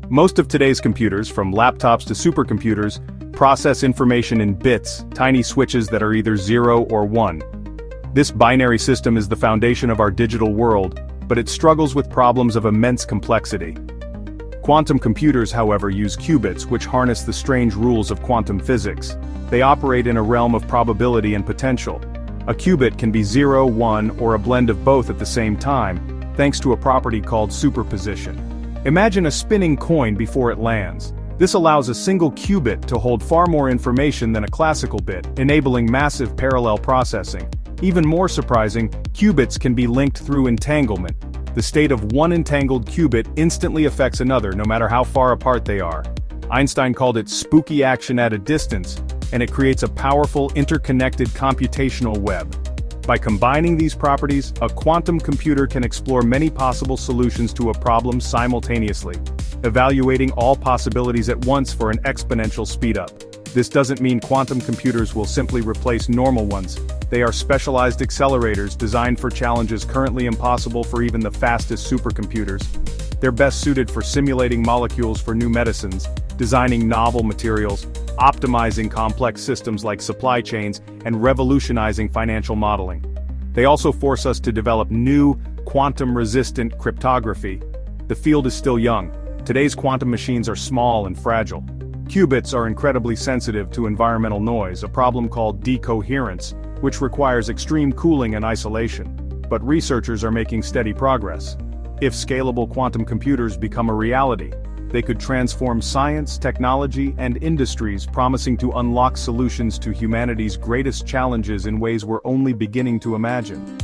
Most of today's computers, from laptops to supercomputers, process information in bits, tiny switches that are either 0 or 1. This binary system is the foundation of our digital world, but it struggles with problems of immense complexity. Quantum computers, however, use qubits, which harness the strange rules of quantum physics. They operate in a realm of probability and potential. A qubit can be 0, 1, or a blend of both at the same time, thanks to a property called superposition. Imagine a spinning coin before it lands. This allows a single qubit to hold far more information than a classical bit, enabling massive parallel processing. Even more surprising, qubits can be linked through entanglement. The state of one entangled qubit instantly affects another, no matter how far apart they are. Einstein called it spooky action at a distance, and it creates a powerful interconnected computational web. By combining these properties, a quantum computer can explore many possible solutions to a problem simultaneously, evaluating all possibilities at once for an exponential speedup. This doesn't mean quantum computers will simply replace normal ones. They are specialized accelerators designed for challenges currently impossible for even the fastest supercomputers. They're best suited for simulating molecules for new medicines, designing novel materials, optimizing complex systems like supply chains, and revolutionizing financial modeling. They also force us to develop new, quantum-resistant cryptography. The field is still young. Today's quantum machines are small and fragile. Qubits are incredibly sensitive to environmental noise, a problem called decoherence, which requires extreme cooling and isolation. But researchers are making steady progress. If scalable quantum computers become a reality, they could transform science, technology, and industries, promising to unlock solutions to humanity's greatest challenges in ways we're only beginning to imagine.